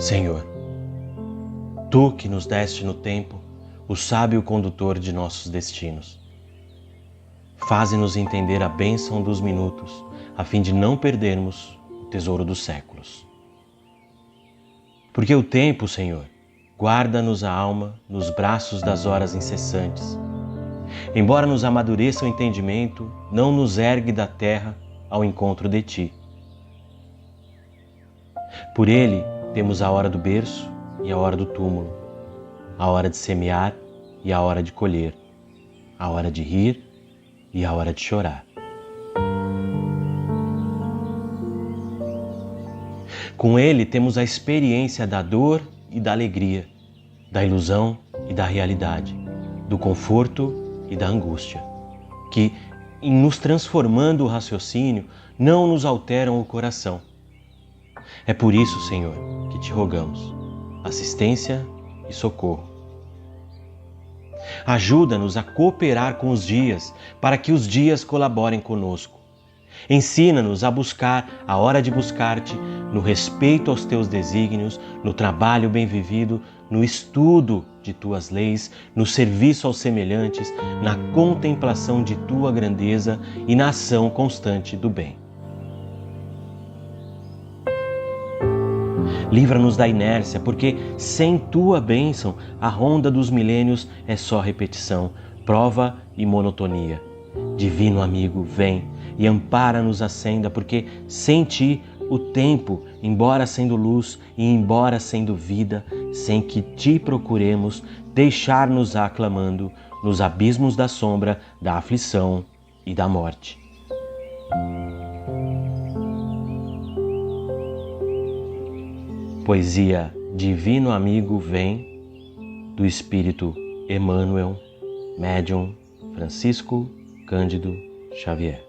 Senhor, Tu que nos deste no tempo o sábio condutor de nossos destinos, faze-nos entender a bênção dos minutos, a fim de não perdermos o tesouro dos séculos. Porque o tempo, Senhor, guarda-nos a alma nos braços das horas incessantes. Embora nos amadureça o entendimento, não nos ergue da terra ao encontro de Ti. Por ele temos a hora do berço e a hora do túmulo, a hora de semear e a hora de colher, a hora de rir e a hora de chorar. Com ele temos a experiência da dor e da alegria, da ilusão e da realidade, do conforto e da angústia, que, em nos transformando o raciocínio, não nos alteram o coração. É por isso, Senhor, que te rogamos assistência e socorro. Ajuda-nos a cooperar com os dias, para que os dias colaborem conosco. Ensina-nos a buscar a hora de buscar-te, no respeito aos teus desígnios, no trabalho bem vivido, no estudo de tuas leis, no serviço aos semelhantes, na contemplação de tua grandeza e na ação constante do bem. Livra-nos da inércia, porque sem tua bênção a ronda dos milênios é só repetição, prova e monotonia. Divino amigo, vem e ampara-nos a senda, porque sem ti o tempo, embora sendo luz e embora sendo vida, sem que te procuremos, deixar-nos aclamando nos abismos da sombra, da aflição e da morte. Poesia Divino Amigo Vem, do Espírito Emmanuel, médium Francisco Cândido Xavier.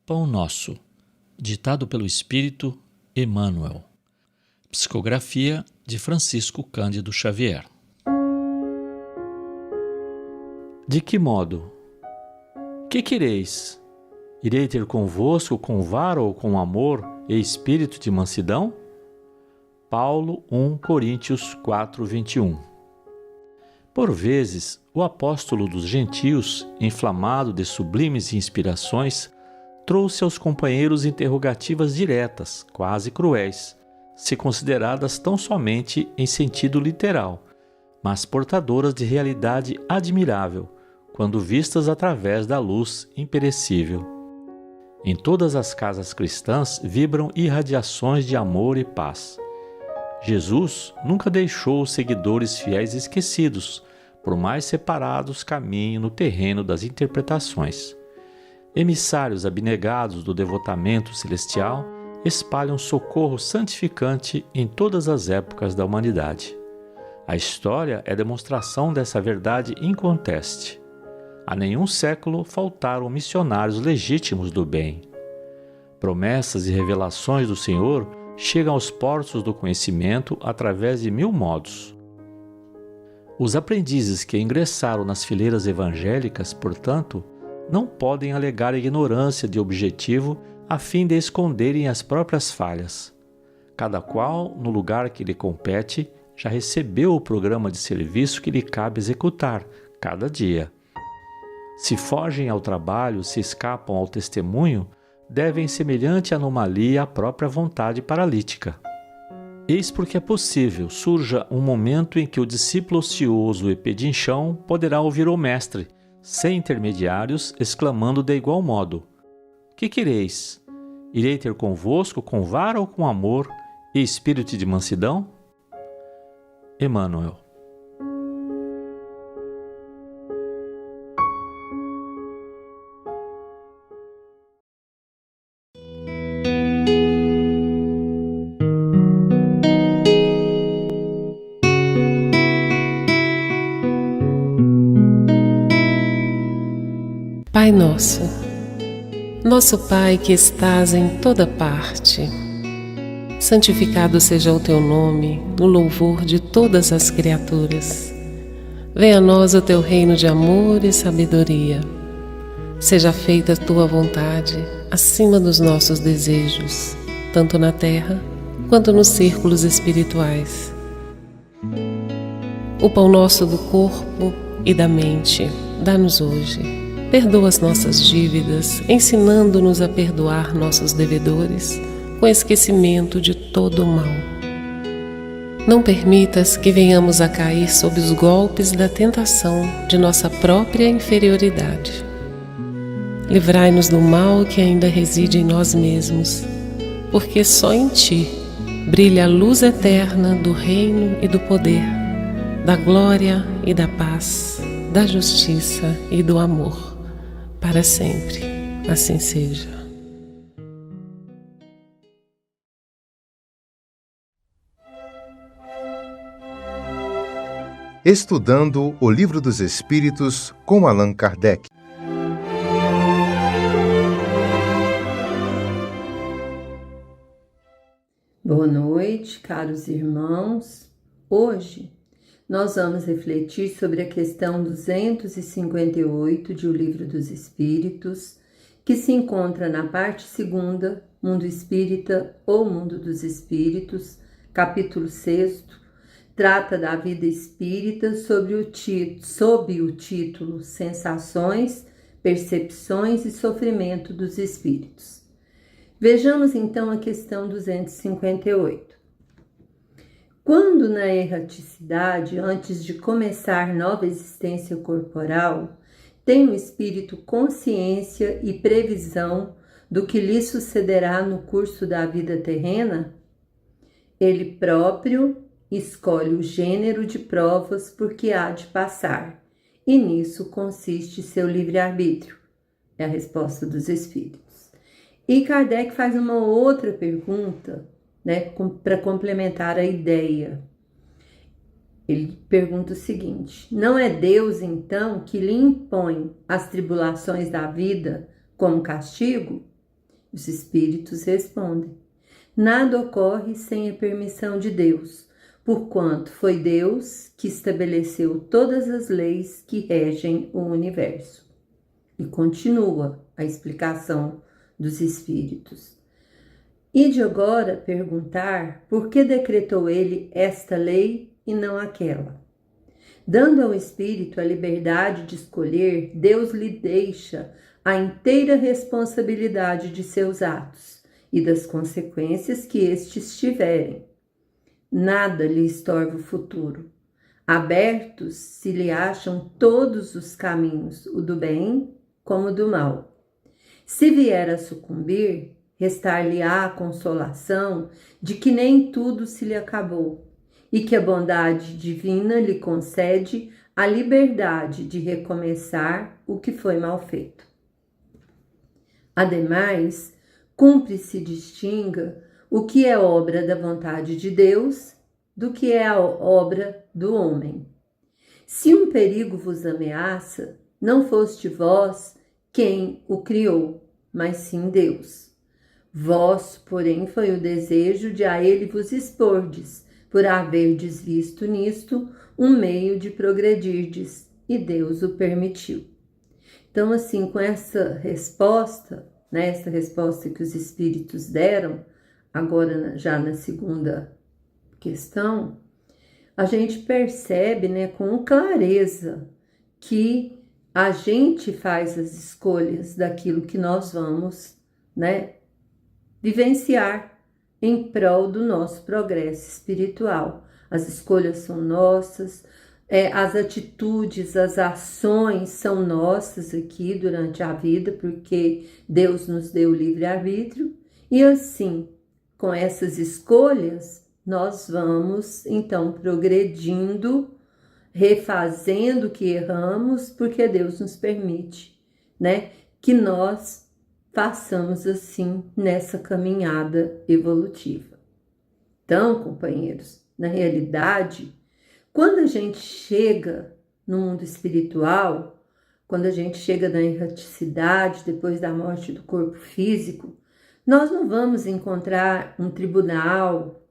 Pão Nosso, ditado pelo Espírito Emmanuel. Psicografia de Francisco Cândido Xavier. De que modo? Que quereis? Irei ter convosco com vara ou com amor e espírito de mansidão? Paulo 1 Coríntios 4:21. Por vezes, o apóstolo dos gentios, inflamado de sublimes inspirações, trouxe aos companheiros interrogativas diretas, quase cruéis, se consideradas tão somente em sentido literal, mas portadoras de realidade admirável, quando vistas através da luz imperecível. Em todas as casas cristãs vibram irradiações de amor e paz. Jesus nunca deixou os seguidores fiéis esquecidos, por mais separados caminhem no terreno das interpretações. Emissários abnegados do devotamento celestial espalham socorro santificante em todas as épocas da humanidade. A história é demonstração dessa verdade inconteste. A nenhum século faltaram missionários legítimos do bem. Promessas e revelações do Senhor chegam aos portos do conhecimento através de 1000 modos. Os aprendizes que ingressaram nas fileiras evangélicas, portanto, não podem alegar ignorância de objetivo a fim de esconderem as próprias falhas. Cada qual, no lugar que lhe compete, já recebeu o programa de serviço que lhe cabe executar, cada dia. Se fogem ao trabalho, se escapam ao testemunho, devem semelhante anomalia à própria vontade paralítica. Eis porque é possível surja um momento em que o discípulo ocioso e pedinchão poderá ouvir o mestre, sem intermediários, exclamando de igual modo: que quereis? Irei ter convosco com vara ou com amor e espírito de mansidão? Emmanuel. Pai nosso, nosso Pai que estás em toda parte, santificado seja o teu nome no louvor de todas as criaturas. Venha a nós o teu reino de amor e sabedoria. Seja feita a tua vontade acima dos nossos desejos, tanto na terra quanto nos círculos espirituais. O pão nosso do corpo e da mente, dá-nos hoje. Perdoa as nossas dívidas, ensinando-nos a perdoar nossos devedores, com esquecimento de todo o mal. Não permitas que venhamos a cair sob os golpes da tentação de nossa própria inferioridade. Livrai-nos do mal que ainda reside em nós mesmos, porque só em Ti brilha a luz eterna do reino e do poder, da glória e da paz, da justiça e do amor. Para sempre, assim seja. Estudando o Livro dos Espíritos com Allan Kardec. Boa noite, caros irmãos. Hoje nós vamos refletir sobre a questão 258 de O Livro dos Espíritos, que se encontra na parte 2ª, Mundo Espírita ou Mundo dos Espíritos, capítulo 6º, trata da vida espírita sob o título Sensações, Percepções e Sofrimento dos Espíritos. Vejamos então a questão 258. Quando na erraticidade, antes de começar nova existência corporal, tem o espírito consciência e previsão do que lhe sucederá no curso da vida terrena, ele próprio escolhe o gênero de provas por que há de passar, e nisso consiste seu livre-arbítrio. É a resposta dos espíritos. E Kardec faz uma outra pergunta, para complementar a ideia. Ele pergunta o seguinte: não é Deus, então, que lhe impõe as tribulações da vida como castigo? Os espíritos respondem: nada ocorre sem a permissão de Deus, porquanto foi Deus que estabeleceu todas as leis que regem o universo. E continua a explicação dos espíritos. E de agora perguntar por que decretou ele esta lei e não aquela. Dando ao espírito a liberdade de escolher, Deus lhe deixa a inteira responsabilidade de seus atos e das consequências que estes tiverem. Nada lhe estorva o futuro. Abertos se lhe acham todos os caminhos, o do bem como o do mal. Se vier a sucumbir, restar-lhe-á a consolação de que nem tudo se lhe acabou e que a bondade divina lhe concede a liberdade de recomeçar o que foi mal feito. Ademais, cumpre se distinga o que é obra da vontade de Deus do que é a obra do homem. Se um perigo vos ameaça, não foste vós quem o criou, mas sim Deus. Vosso, porém, foi o desejo de a ele vos expordes, por haverdes visto nisto um meio de progredirdes, e Deus o permitiu. Então, assim, com essa resposta, né, essa resposta que os espíritos deram, agora já na segunda questão, a gente percebe, né, com clareza que a gente faz as escolhas daquilo que nós vamos, né, vivenciar em prol do nosso progresso espiritual. As escolhas são nossas, as atitudes, as ações são nossas aqui durante a vida, porque Deus nos deu o livre-arbítrio, e assim, com essas escolhas, nós vamos então progredindo, refazendo o que erramos, porque Deus nos permite, né, que nós façamos assim nessa caminhada evolutiva. Então, companheiros, na realidade, quando a gente chega no mundo espiritual, quando a gente chega na erraticidade, depois da morte do corpo físico, nós não vamos encontrar um tribunal,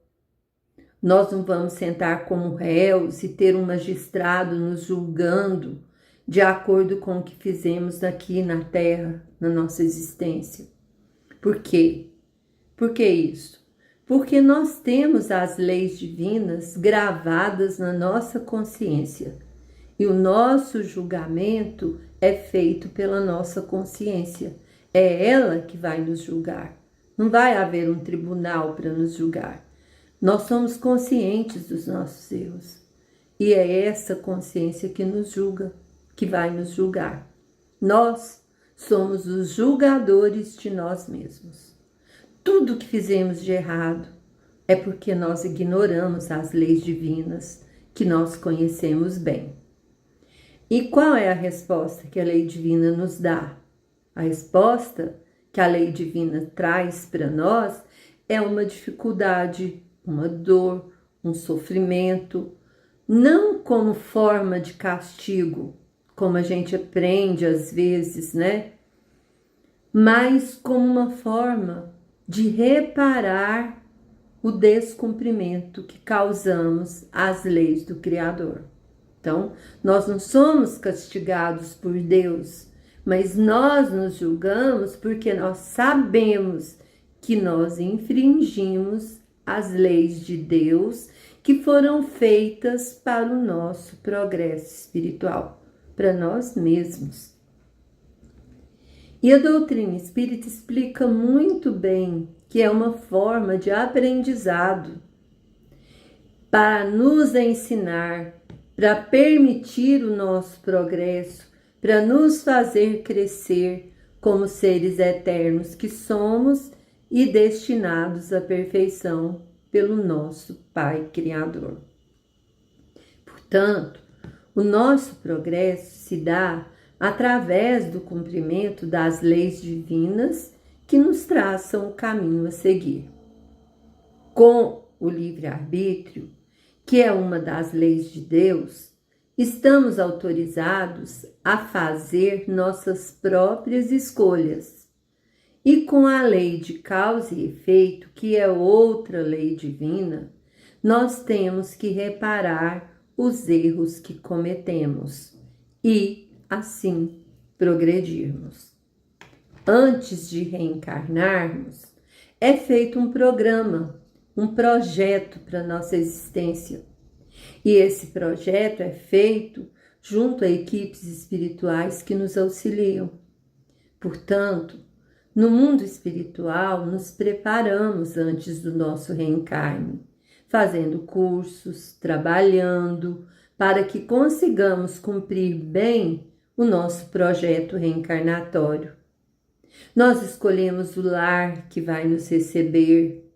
nós não vamos sentar como réus e ter um magistrado nos julgando de acordo com o que fizemos aqui na Terra, na nossa existência. Por quê? Por que isso? Porque nós temos as leis divinas gravadas na nossa consciência e o nosso julgamento é feito pela nossa consciência. É ela que vai nos julgar. Não vai haver um tribunal para nos julgar. Nós somos conscientes dos nossos erros e é essa consciência que nos julga, que vai nos julgar. Nós somos os julgadores de nós mesmos. Tudo que fizemos de errado é porque nós ignoramos as leis divinas que nós conhecemos bem. E qual é a resposta que a lei divina nos dá? A resposta que a lei divina traz para nós é uma dificuldade, uma dor, um sofrimento, não como forma de castigo, como a gente aprende às vezes, né? Mas como uma forma de reparar o descumprimento que causamos às leis do Criador. Então, nós não somos castigados por Deus, mas nós nos julgamos porque nós sabemos que nós infringimos as leis de Deus que foram feitas para o nosso progresso espiritual, para nós mesmos. E a doutrina espírita explica muito bem que é uma forma de aprendizado para nos ensinar, para permitir o nosso progresso, para nos fazer crescer como seres eternos que somos e destinados à perfeição pelo nosso Pai Criador. Portanto, o nosso progresso se dá através do cumprimento das leis divinas que nos traçam o caminho a seguir. Com o livre-arbítrio, que é uma das leis de Deus, estamos autorizados a fazer nossas próprias escolhas E com a lei de causa e efeito, que é outra lei divina, nós temos que reparar os erros que cometemos e, assim, progredirmos. Antes de reencarnarmos, é feito um programa, um projeto para nossa existência. E esse projeto é feito junto a equipes espirituais que nos auxiliam. Portanto, no mundo espiritual, nos preparamos antes do nosso reencarne, fazendo cursos, trabalhando, para que consigamos cumprir bem o nosso projeto reencarnatório. Nós escolhemos o lar que vai nos receber,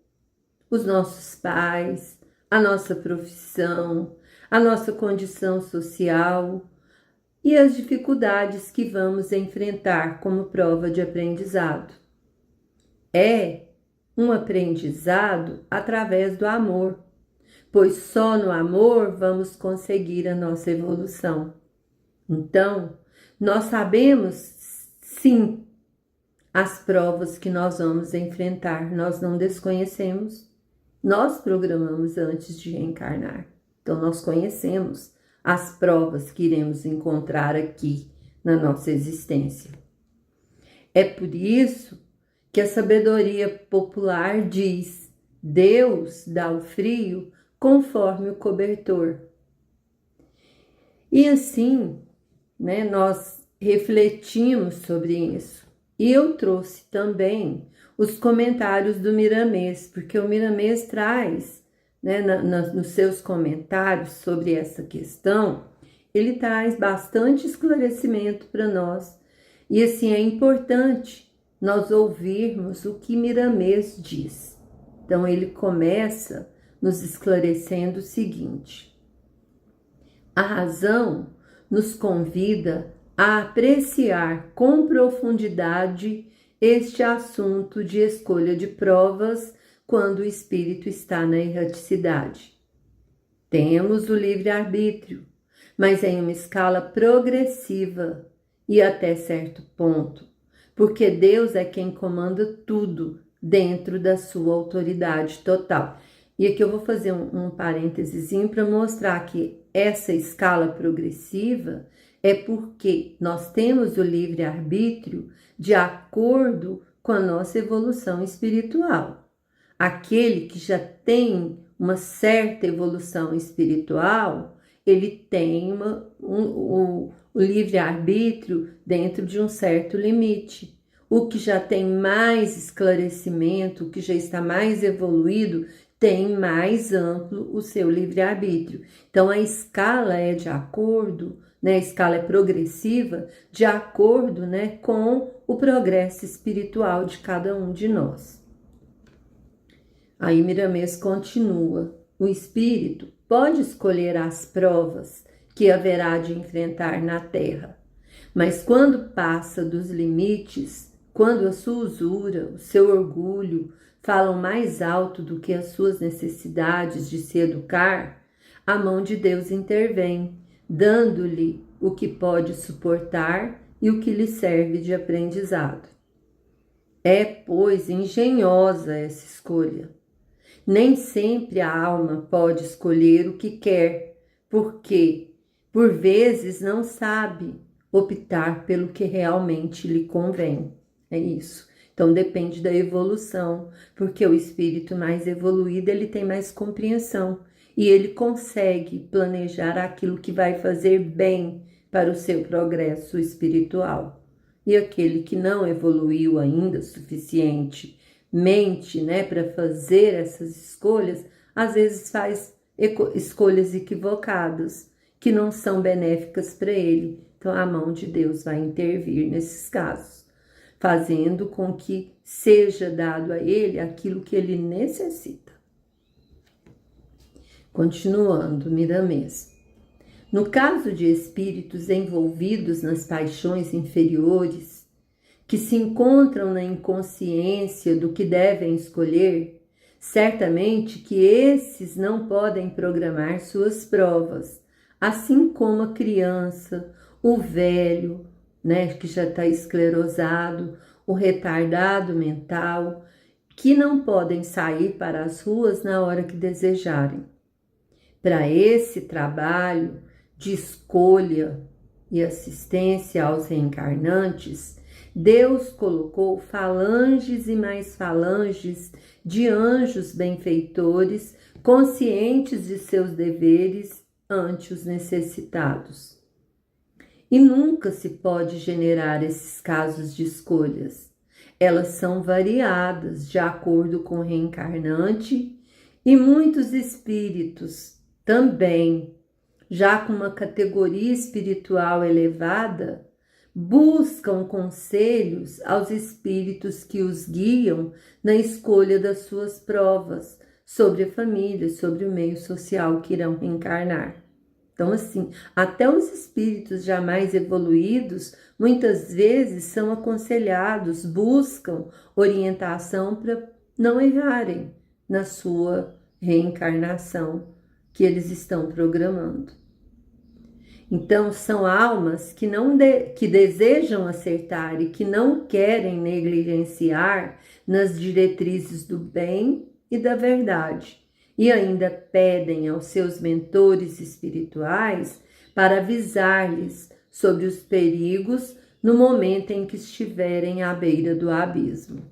os nossos pais, a nossa profissão, a nossa condição social e as dificuldades que vamos enfrentar como prova de aprendizado. É um aprendizado através do amor, pois só no amor vamos conseguir a nossa evolução. Então, nós sabemos, sim, as provas que nós vamos enfrentar, nós não desconhecemos, nós programamos antes de reencarnar. Então, nós conhecemos as provas que iremos encontrar aqui na nossa existência. É por isso que a sabedoria popular diz: Deus dá o frio conforme o cobertor. E assim, nós refletimos sobre isso. E eu trouxe também os comentários do Miramês, porque o Miramês traz, nos seus comentários sobre essa questão, ele traz bastante esclarecimento para nós. E assim, é importante nós ouvirmos o que Miramês diz. Então, ele começa nos esclarecendo o seguinte: a razão nos convida a apreciar com profundidade este assunto de escolha de provas quando o espírito está na erraticidade. Temos o livre-arbítrio, mas em uma escala progressiva e até certo ponto, porque Deus é quem comanda tudo dentro da sua autoridade total. E aqui eu vou fazer um parênteses para mostrar que essa escala progressiva é porque nós temos o livre-arbítrio de acordo com a nossa evolução espiritual. Aquele que já tem uma certa evolução espiritual, ele tem o livre-arbítrio dentro de um certo limite. O que já tem mais esclarecimento, o que já está mais evoluído, tem mais amplo o seu livre-arbítrio. Então, a escala é de acordo, a escala é progressiva, de acordo com o progresso espiritual de cada um de nós. Aí Miramês continua: o espírito pode escolher as provas que haverá de enfrentar na Terra, mas quando passa dos limites, quando a sua usura, o seu orgulho falam mais alto do que as suas necessidades de se educar, a mão de Deus intervém, dando-lhe o que pode suportar e o que lhe serve de aprendizado. É, pois, engenhosa essa escolha. Nem sempre a alma pode escolher o que quer, porque, por vezes, não sabe optar pelo que realmente lhe convém. É isso. Então, depende da evolução, porque o espírito mais evoluído, ele tem mais compreensão e ele consegue planejar aquilo que vai fazer bem para o seu progresso espiritual. E aquele que não evoluiu ainda suficientemente, para fazer essas escolhas, às vezes faz escolhas equivocadas, que não são benéficas para ele. Então, a mão de Deus vai intervir nesses casos, fazendo com que seja dado a ele aquilo que ele necessita. Continuando, Miramês. No caso de espíritos envolvidos nas paixões inferiores, que se encontram na inconsciência do que devem escolher, certamente que esses não podem programar suas provas, assim como a criança, o velho, que já está esclerosado, o retardado mental, que não podem sair para as ruas na hora que desejarem. Para esse trabalho de escolha e assistência aos reencarnantes, Deus colocou falanges e mais falanges de anjos benfeitores, conscientes de seus deveres ante os necessitados. E nunca se pode generar esses casos de escolhas. Elas são variadas de acordo com o reencarnante, e muitos espíritos também, já com uma categoria espiritual elevada, buscam conselhos aos espíritos que os guiam na escolha das suas provas sobre a família, sobre o meio social que irão reencarnar. Então, assim, até os espíritos já mais evoluídos, muitas vezes são aconselhados, buscam orientação para não errarem na sua reencarnação que eles estão programando. Então, são almas que desejam acertar e que não querem negligenciar nas diretrizes do bem e da verdade. E ainda pedem aos seus mentores espirituais para avisar-lhes sobre os perigos no momento em que estiverem à beira do abismo.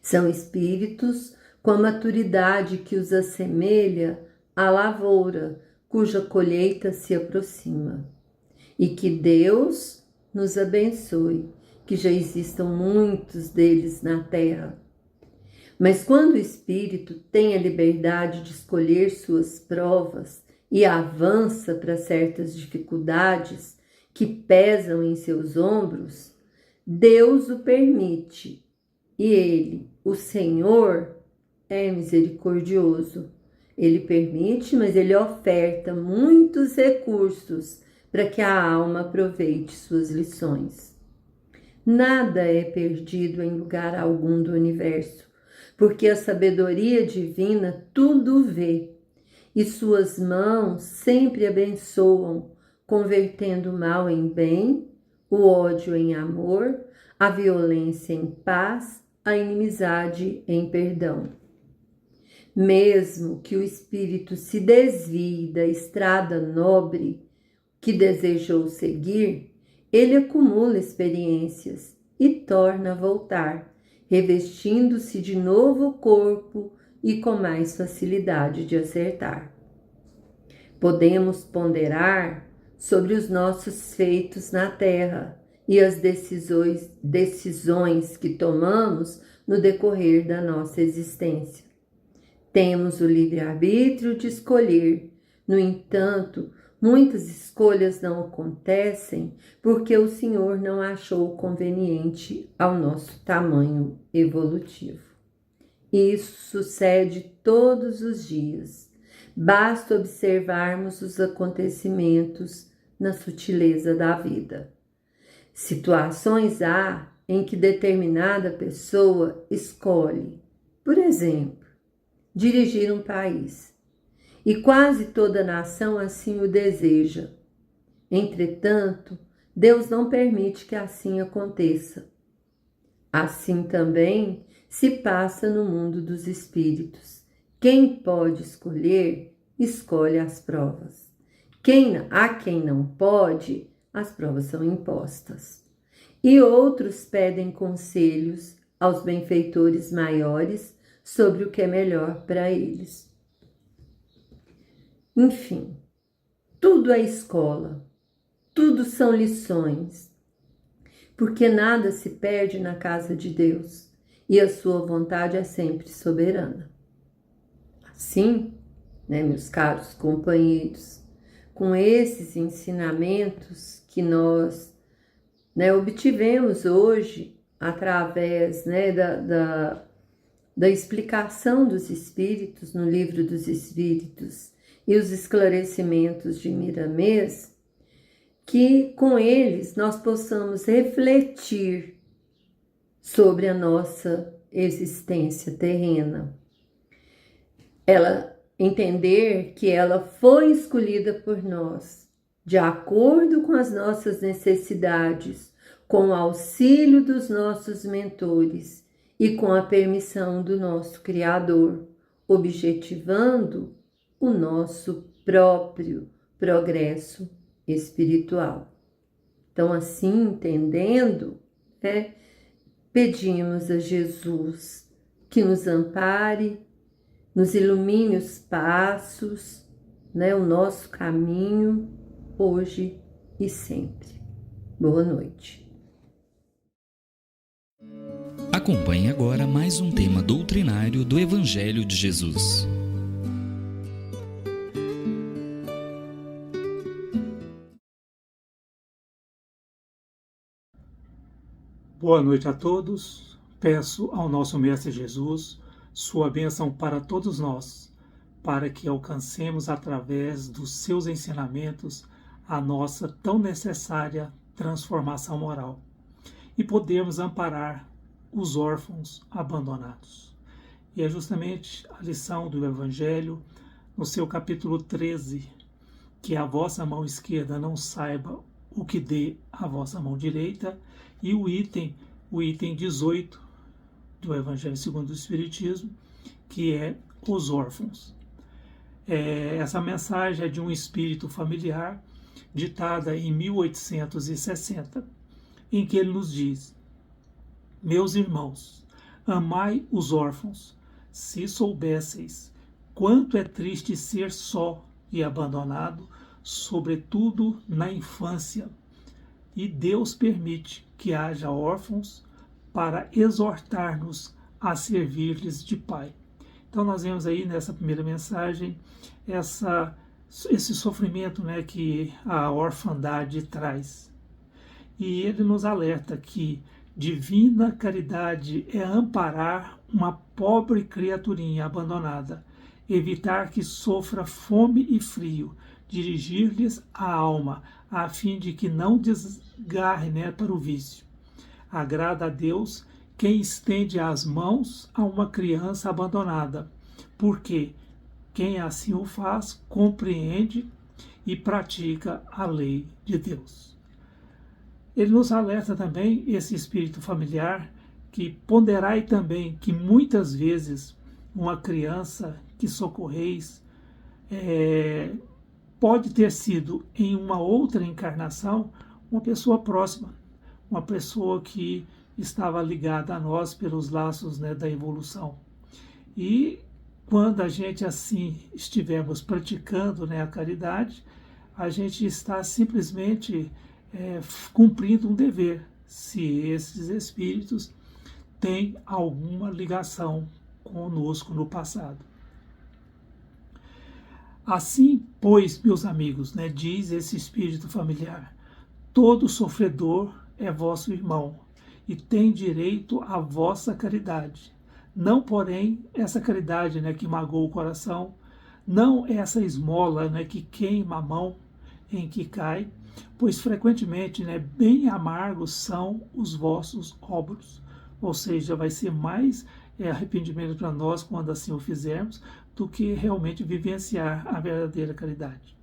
São espíritos com a maturidade que os assemelha à lavoura, cuja colheita se aproxima. E que Deus nos abençoe, que já existam muitos deles na Terra. Mas quando o espírito tem a liberdade de escolher suas provas e avança para certas dificuldades que pesam em seus ombros, Deus o permite. E Ele, o Senhor, é misericordioso. Ele permite, mas Ele oferta muitos recursos para que a alma aproveite suas lições. Nada é perdido em lugar algum do universo, porque a sabedoria divina tudo vê, e suas mãos sempre abençoam, convertendo o mal em bem, o ódio em amor, a violência em paz, a inimizade em perdão. Mesmo que o espírito se desvie da estrada nobre que desejou seguir, ele acumula experiências e torna a voltar, revestindo-se de novo corpo e com mais facilidade de acertar. Podemos ponderar sobre os nossos feitos na terra e as decisões que tomamos no decorrer da nossa existência. Temos o livre-arbítrio de escolher. No entanto, muitas escolhas não acontecem porque o Senhor não achou conveniente ao nosso tamanho evolutivo. Isso sucede todos os dias. Basta observarmos os acontecimentos na sutileza da vida. Situações há em que determinada pessoa escolhe, por exemplo, dirigir um país, e quase toda nação assim o deseja. Entretanto, Deus não permite que assim aconteça. Assim também se passa no mundo dos espíritos. Quem pode escolher, escolhe as provas. A quem não pode, as provas são impostas. E outros pedem conselhos aos benfeitores maiores sobre o que é melhor para eles. Enfim, tudo é escola, tudo são lições, porque nada se perde na casa de Deus e a sua vontade é sempre soberana. Assim, meus caros companheiros, com esses ensinamentos que nós obtivemos hoje através da explicação dos Espíritos no Livro dos Espíritos e os esclarecimentos de Miramês, que com eles nós possamos refletir sobre a nossa existência terrena. Entender que ela foi escolhida por nós, de acordo com as nossas necessidades, com o auxílio dos nossos mentores e com a permissão do nosso Criador, objetivando o nosso próprio progresso espiritual. Então, assim, entendendo, pedimos a Jesus que nos ampare, nos ilumine os passos, o nosso caminho, hoje e sempre. Boa noite. Acompanhe agora mais um tema doutrinário do Evangelho de Jesus. Boa noite a todos. Peço ao nosso Mestre Jesus sua bênção para todos nós, para que alcancemos através dos seus ensinamentos a nossa tão necessária transformação moral e podermos amparar os órfãos abandonados. E é justamente a lição do Evangelho, no seu capítulo 13, que a vossa mão esquerda não saiba o que dê a vossa mão direita, e o item 18 do Evangelho segundo o Espiritismo, que é os órfãos. Essa mensagem é de um espírito familiar, ditada em 1860, em que ele nos diz: meus irmãos, amai os órfãos, se soubesseis quanto é triste ser só e abandonado, sobretudo na infância. E Deus permite que haja órfãos para exortar-nos a servir-lhes de pai. Então nós vemos aí nessa primeira mensagem esse sofrimento, que a orfandade traz. E ele nos alerta que divina caridade é amparar uma pobre criaturinha abandonada, evitar que sofra fome e frio, dirigir-lhes a alma, a fim de que não desgarre para o vício. Agrada a Deus quem estende as mãos a uma criança abandonada, porque quem assim o faz compreende e pratica a lei de Deus. Ele nos alerta também, esse espírito familiar, que ponderai também que muitas vezes uma criança que socorreis pode ter sido em uma outra encarnação uma pessoa próxima, uma pessoa que estava ligada a nós pelos laços da evolução. E quando a gente assim estivermos praticando a caridade, a gente está simplesmente cumprindo um dever, se esses espíritos têm alguma ligação conosco no passado. Assim, pois, meus amigos, diz esse espírito familiar, todo sofredor é vosso irmão e tem direito à vossa caridade. Não, porém, essa caridade que magoa o coração, não essa esmola que queima a mão em que cai, pois frequentemente bem amargos são os vossos obros. Ou seja, vai ser mais arrependimento para nós quando assim o fizermos, do que realmente vivenciar a verdadeira caridade.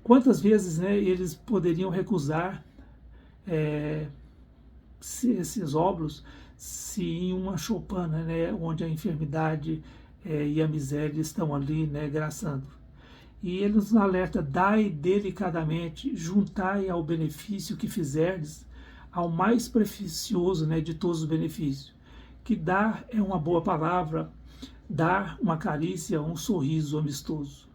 Quantas vezes eles poderiam recusar esses obros se em uma choupana, onde a enfermidade e a miséria estão ali graçando. E ele nos alerta: dai delicadamente, juntai ao benefício que fizerdes, ao mais precioso de todos os benefícios. Que dar é uma boa palavra, dar uma carícia, um sorriso amistoso.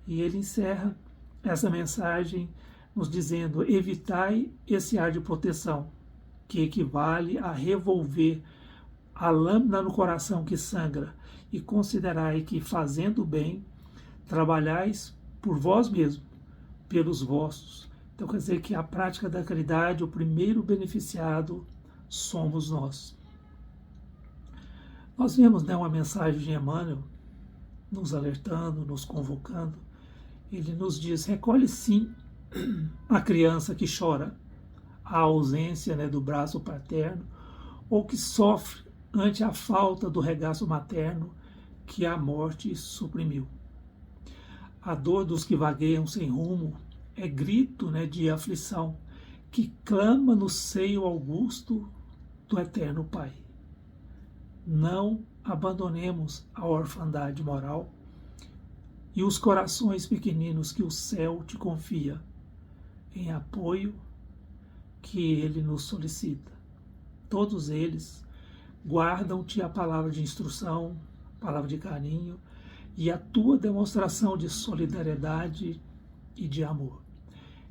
E ele encerra essa mensagem nos dizendo: evitai esse ar de proteção, que equivale a revolver a lâmina no coração que sangra, e considerai que, fazendo bem, trabalhais por vós mesmos, pelos vossos. Então quer dizer que a prática da caridade, o primeiro beneficiado somos nós. Nós vemos uma mensagem de Emmanuel nos alertando, nos convocando. Ele nos diz: recolhe sim a criança que chora a ausência do braço paterno, ou que sofre ante a falta do regaço materno que a morte suprimiu. A dor dos que vagueiam sem rumo é grito de aflição que clama no seio augusto do Eterno Pai. Não abandonemos a orfandade moral e os corações pequeninos que o céu te confia, em apoio que ele nos solicita. Todos eles guardam-te a palavra de instrução, palavra de carinho e a tua demonstração de solidariedade e de amor.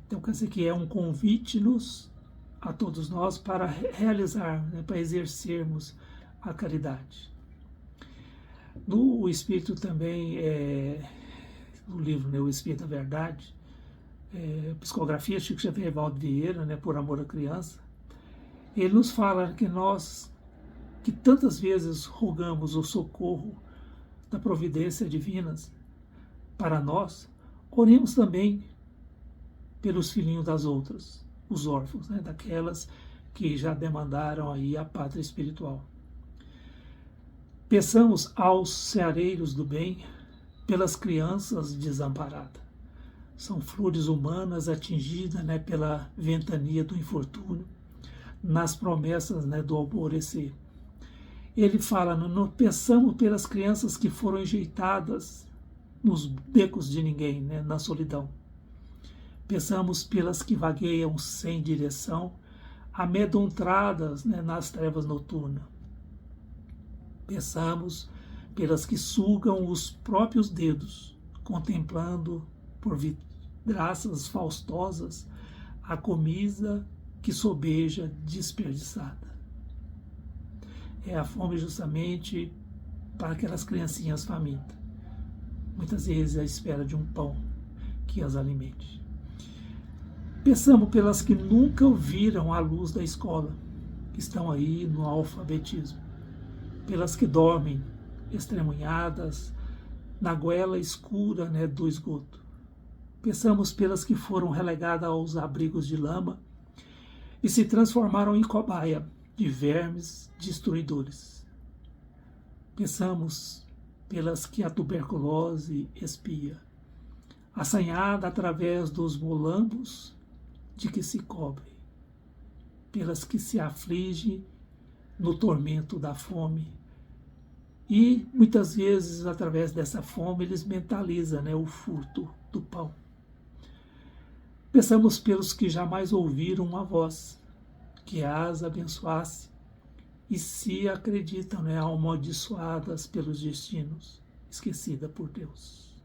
Então, quer dizer que é um convite-nos a todos nós para realizar, para exercermos a caridade. No Espírito também, no livro O Espírito da Verdade, psicografia Chico Xavier Valdo Vieira, por amor à criança, ele nos fala que nós, que tantas vezes rogamos o socorro da providência divina para nós, oremos também pelos filhinhos das outras, os órfãos, daquelas que já demandaram aí a pátria espiritual. Peçamos aos ceareiros do bem pelas crianças desamparadas. São flores humanas atingidas pela ventania do infortúnio, nas promessas do alvorecer. Ele fala, não peçamos pelas crianças que foram enjeitadas nos becos de ninguém, na solidão. Peçamos pelas que vagueiam sem direção, amedrontadas nas trevas noturnas. Peçamos pelas que sugam os próprios dedos, contemplando por vidraças faustosas a comida que sobeja desperdiçada. É a fome justamente para aquelas criancinhas famintas, muitas vezes à espera de um pão que as alimente. Peçamos pelas que nunca ouviram a luz da escola, que estão aí no alfabetismo, pelas que dormem estremunhadas na goela escura do esgoto. Peçamos pelas que foram relegadas aos abrigos de lama e se transformaram em cobaia de vermes destruidores. Peçamos pelas que a tuberculose espia, assanhada através dos molambos de que se cobre, pelas que se aflige no tormento da fome. E, muitas vezes, através dessa fome, eles mentalizam o furto do pão. Peçamos pelos que jamais ouviram uma voz que as abençoasse e se acreditam amaldiçoadas pelos destinos, esquecidas por Deus.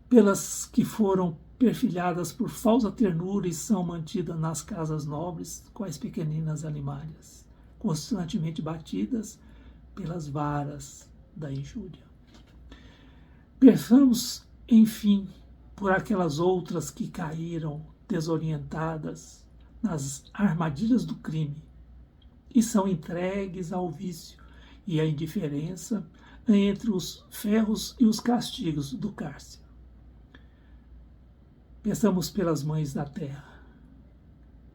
Pelas que foram perfilhadas por falsa ternura e são mantidas nas casas nobres, quais pequeninas animalhas, constantemente batidas pelas varas da injúria. Peçamos, enfim, por aquelas outras que caíram desorientadas nas armadilhas do crime e são entregues ao vício e à indiferença entre os ferros e os castigos do cárcere. Peçamos pelas mães da terra,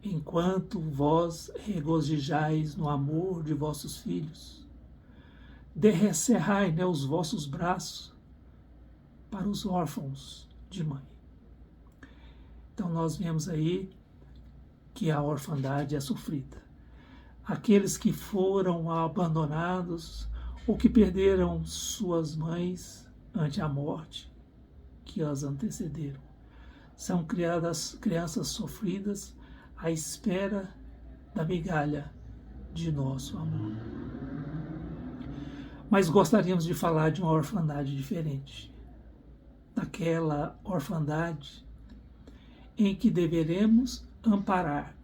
enquanto vós regozijais no amor de vossos filhos, descerrai os vossos braços para os órfãos de mãe. Então nós vemos aí que a orfandade é sofrida. Aqueles que foram abandonados ou que perderam suas mães ante a morte que as antecederam. São crianças sofridas à espera da migalha de nosso amor. Mas gostaríamos de falar de uma orfandade diferente. Daquela orfandade em que deveremos amparar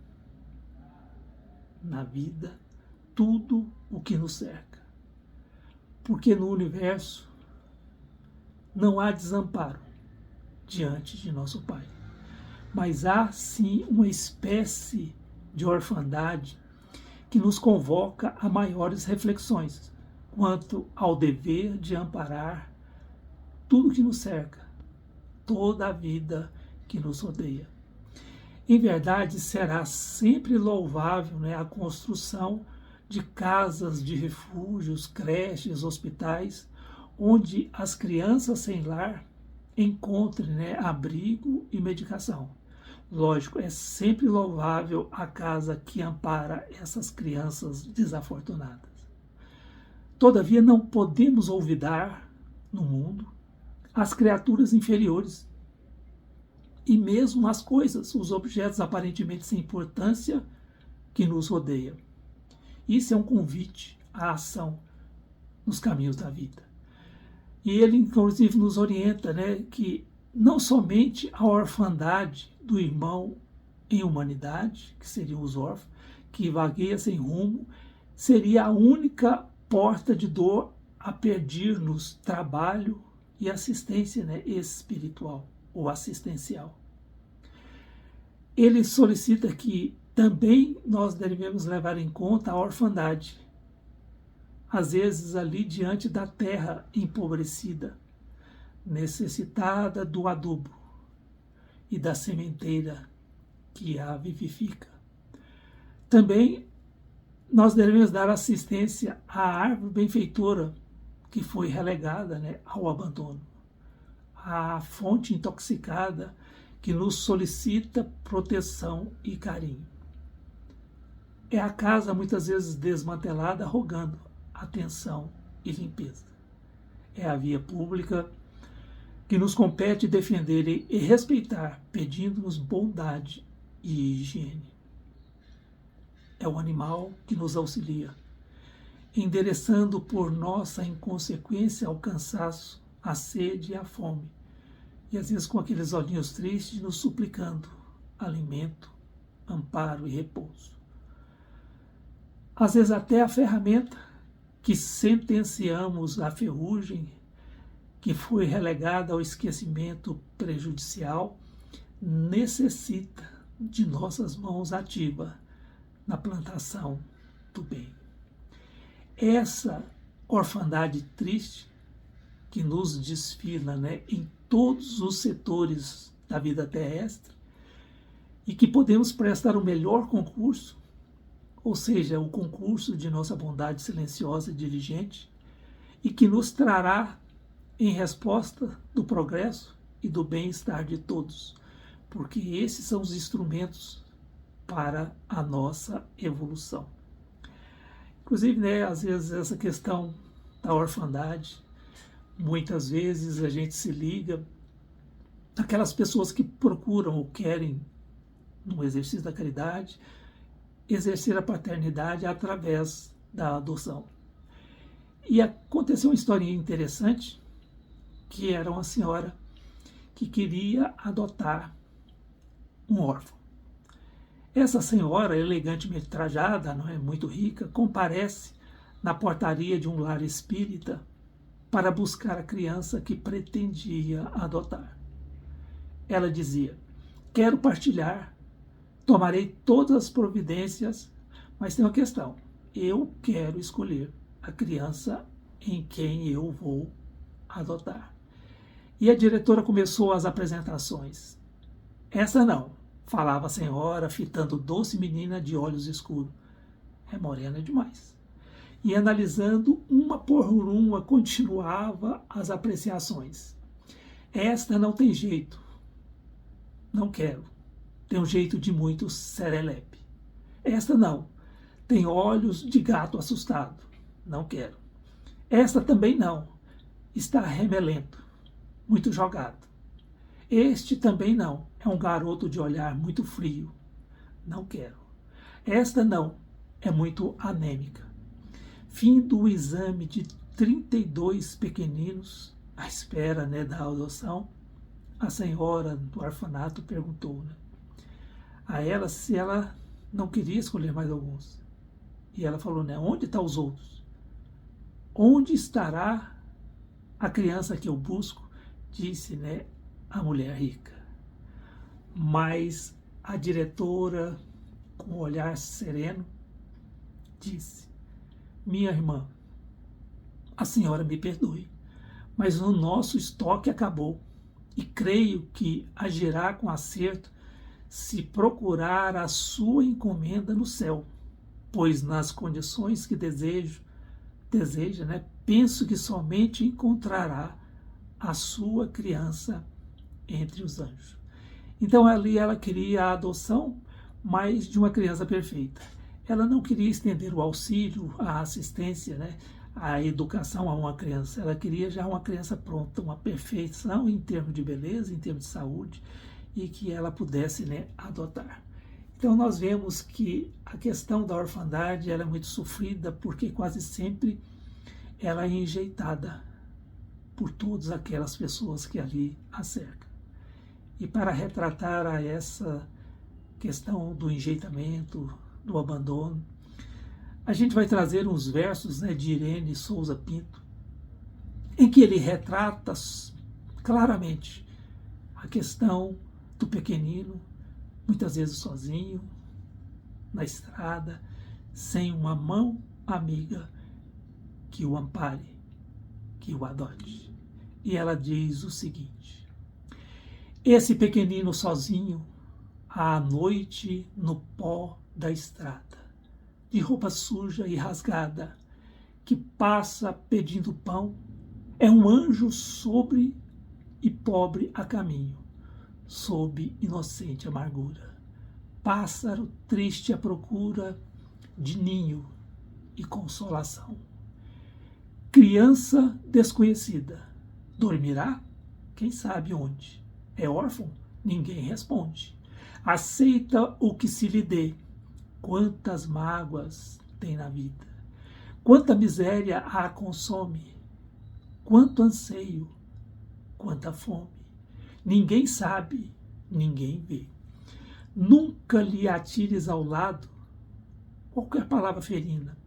na vida tudo o que nos cerca. Porque no universo não há desamparo diante de nosso Pai. Mas há sim uma espécie de orfandade que nos convoca a maiores reflexões quanto ao dever de amparar tudo que nos cerca, toda a vida que nos rodeia. Em verdade, será sempre louvável a construção de casas de refúgios, creches, hospitais, onde as crianças sem lar encontrem abrigo e medicação. Lógico, é sempre louvável a casa que ampara essas crianças desafortunadas. Todavia, não podemos olvidar no mundo as criaturas inferiores e mesmo as coisas, os objetos aparentemente sem importância que nos rodeiam. Isso é um convite à ação nos caminhos da vida. E ele, inclusive, nos orienta, que não somente a orfandade do irmão em humanidade, que seriam os órfãos, que vagueia sem rumo, seria a única porta de dor a pedir-nos trabalho e assistência espiritual ou assistencial. Ele solicita que também nós devemos levar em conta a orfandade, às vezes ali diante da terra empobrecida, necessitada do adubo e da sementeira que a vivifica. Também nós devemos dar assistência à árvore benfeitora que foi relegada ao abandono, à fonte intoxicada que nos solicita proteção e carinho. É a casa muitas vezes desmantelada rogando atenção e limpeza. É a via pública que nos compete defender e respeitar, pedindo-nos bondade e higiene. É o animal que nos auxilia, endereçando por nossa inconsequência ao cansaço, a sede e a fome, e às vezes com aqueles olhinhos tristes nos suplicando alimento, amparo e repouso. Às vezes até a ferramenta que sentenciamos à ferrugem, que foi relegada ao esquecimento prejudicial, necessita de nossas mãos ativas na plantação do bem. Essa orfandade triste que nos desfila em todos os setores da vida terrestre e que podemos prestar o melhor concurso, ou seja, o concurso de nossa bondade silenciosa e diligente, e que nos trará em resposta do progresso e do bem-estar de todos, porque esses são os instrumentos para a nossa evolução. Inclusive, às vezes essa questão da orfandade, muitas vezes a gente se liga àquelas pessoas que procuram ou querem, no exercício da caridade, exercer a paternidade através da adoção. E aconteceu uma historinha interessante, que era uma senhora que queria adotar um órfão. Essa senhora, elegantemente trajada, muito rica, comparece na portaria de um lar espírita para buscar a criança que pretendia adotar. Ela dizia: quero partilhar, tomarei todas as providências, mas tem uma questão, eu quero escolher a criança em quem eu vou adotar. E a diretora começou as apresentações. Essa não, falava a senhora, fitando doce menina de olhos escuros. É morena demais. E analisando uma por uma, continuava as apreciações. Esta não tem jeito. Não quero. Tem um jeito de muito serelepe. Esta não. Tem olhos de gato assustado. Não quero. Esta também não. Está remelento. Muito jogado. Este também não. É um garoto de olhar muito frio. Não quero. Esta não. É muito anêmica. Fim do exame de 32 pequeninos, à espera da adoção, a senhora do orfanato perguntou a ela se ela não queria escolher mais alguns. E ela falou, onde estão os outros? Onde estará a criança que eu busco? Disse a mulher rica. Mas a diretora, com um olhar sereno, disse: minha irmã, a senhora me perdoe, mas o nosso estoque acabou e creio que agirá com acerto se procurar a sua encomenda no céu, pois nas condições que deseja, penso que somente encontrará a sua criança entre os anjos. Então ali ela queria a adoção, mas de uma criança perfeita. Ela não queria estender o auxílio, a assistência, né, a educação a uma criança. Ela queria já uma criança pronta, uma perfeição em termos de beleza, em termos de saúde, e que ela pudesse, né, adotar. Então nós vemos que a questão da orfandade ela é muito sofrida, porque quase sempre ela é enjeitada por todas aquelas pessoas que ali a cercam. E para retratar a essa questão do enjeitamento, do abandono, a gente vai trazer uns versos, né, de Irene Souza Pinto, em que ele retrata claramente a questão do pequenino, muitas vezes sozinho, na estrada, sem uma mão amiga que o ampare, que o adote. E ela diz o seguinte: esse pequenino sozinho, à noite no pó da estrada, de roupa suja e rasgada, que passa pedindo pão, é um anjo sobre e pobre a caminho, sob inocente amargura. Pássaro triste à procura de ninho e consolação. Criança desconhecida, dormirá? Quem sabe onde? É órfão? Ninguém responde. Aceita o que se lhe dê. Quantas mágoas tem na vida, quanta miséria a consome, quanto anseio, quanta fome. Ninguém sabe, ninguém vê. Nunca lhe atires ao lado qualquer palavra ferina.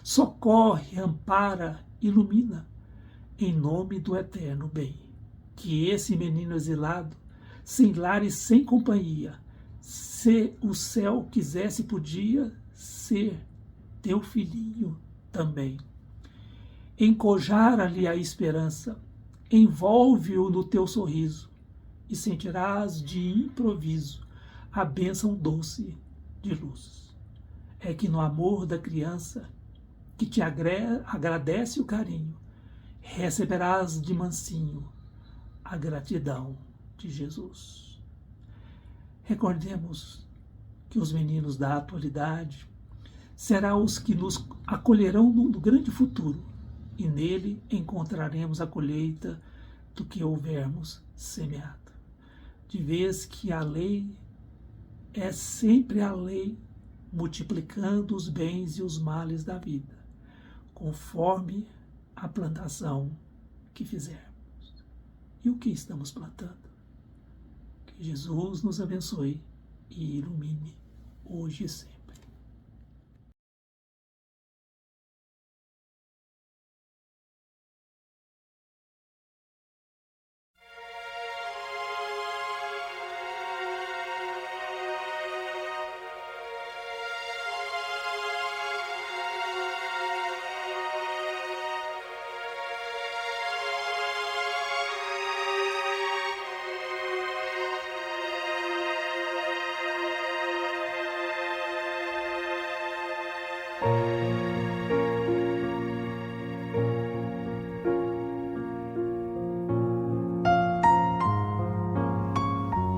Socorre, ampara, ilumina, em nome do eterno bem. Que esse menino exilado, sem lar e sem companhia, se o céu quisesse, podia ser teu filhinho também. Encojara-lhe a esperança, envolve-o no teu sorriso, e sentirás de improviso a bênção doce de luz. É que no amor da criança, que te agradece o carinho, receberás de mansinho a gratidão de Jesus. Recordemos que os meninos da atualidade serão os que nos acolherão no grande futuro, e nele encontraremos a colheita do que houvermos semeado. De vez que a lei é sempre a lei, multiplicando os bens e os males da vida, conforme a plantação que fizermos. E o que estamos plantando? Que Jesus nos abençoe e ilumine hoje e sempre.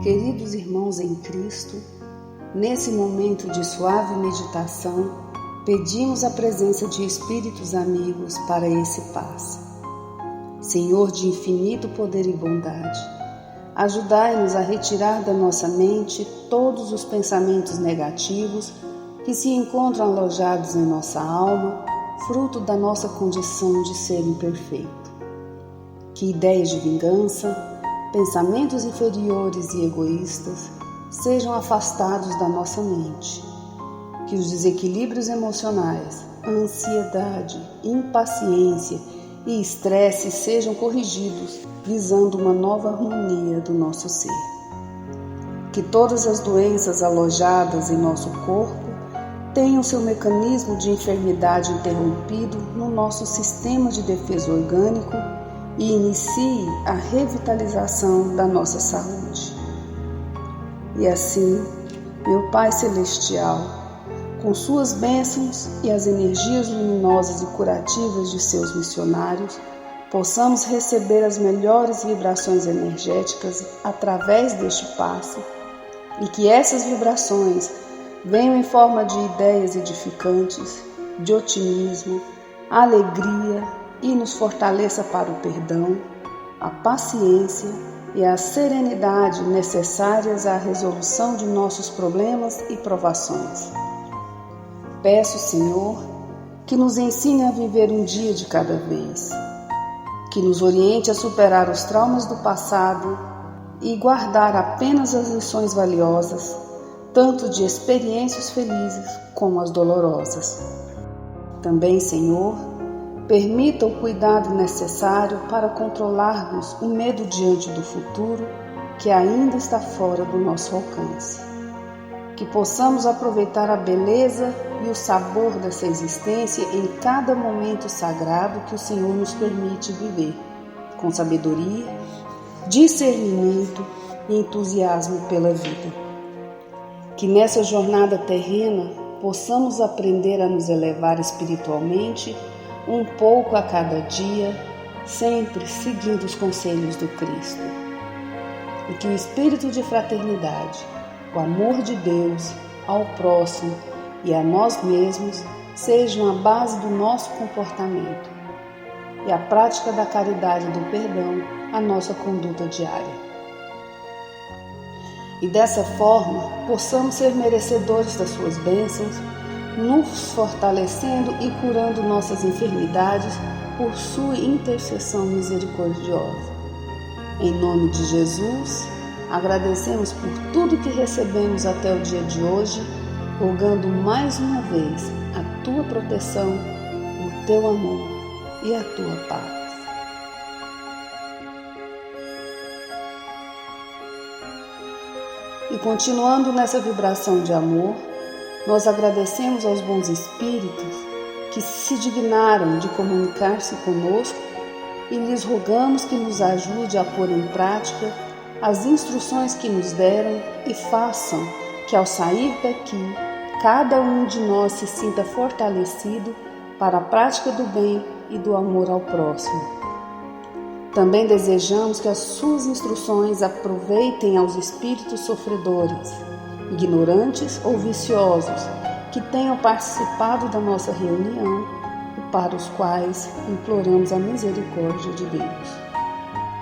Queridos irmãos em Cristo, nesse momento de suave meditação, pedimos a presença de espíritos amigos para esse passe. Senhor de infinito poder e bondade, ajudai-nos a retirar da nossa mente todos os pensamentos negativos que se encontram alojados em nossa alma, fruto da nossa condição de ser imperfeito. Que ideias de vingança, pensamentos inferiores e egoístas sejam afastados da nossa mente. Que os desequilíbrios emocionais, a ansiedade, impaciência e estresse sejam corrigidos, visando uma nova harmonia do nosso ser. Que todas as doenças alojadas em nosso corpo tenham seu mecanismo de enfermidade interrompido no nosso sistema de defesa orgânico e inicie a revitalização da nossa saúde. E assim, meu Pai Celestial, com suas bênçãos e as energias luminosas e curativas de seus missionários, possamos receber as melhores vibrações energéticas através deste passe e que essas vibrações venham em forma de ideias edificantes, de otimismo, alegria e nos fortaleça para o perdão, a paciência e a serenidade necessárias à resolução de nossos problemas e provações. Peço, Senhor, que nos ensine a viver um dia de cada vez, que nos oriente a superar os traumas do passado e guardar apenas as lições valiosas, tanto de experiências felizes como as dolorosas. Também, Senhor, permita o cuidado necessário para controlarmos o medo diante do futuro que ainda está fora do nosso alcance. Que possamos aproveitar a beleza e o sabor dessa existência em cada momento sagrado que o Senhor nos permite viver, com sabedoria, discernimento e entusiasmo pela vida. Que nessa jornada terrena possamos aprender a nos elevar espiritualmente um pouco a cada dia, sempre seguindo os conselhos do Cristo. E que o espírito de fraternidade, o amor de Deus ao próximo e a nós mesmos sejam a base do nosso comportamento e a prática da caridade e do perdão a nossa conduta diária. E dessa forma possamos ser merecedores das suas bênçãos, nos fortalecendo e curando nossas enfermidades por sua intercessão misericordiosa. Em nome de Jesus, agradecemos por tudo que recebemos até o dia de hoje, rogando mais uma vez a tua proteção, o teu amor e a tua paz. E continuando nessa vibração de amor, nós agradecemos aos bons espíritos que se dignaram de comunicar-se conosco e lhes rogamos que nos ajude a pôr em prática as instruções que nos deram e façam que ao sair daqui, cada um de nós se sinta fortalecido para a prática do bem e do amor ao próximo. Também desejamos que as suas instruções aproveitem aos espíritos sofredores, ignorantes ou viciosos, que tenham participado da nossa reunião e para os quais imploramos a misericórdia de Deus.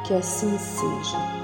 Que assim seja.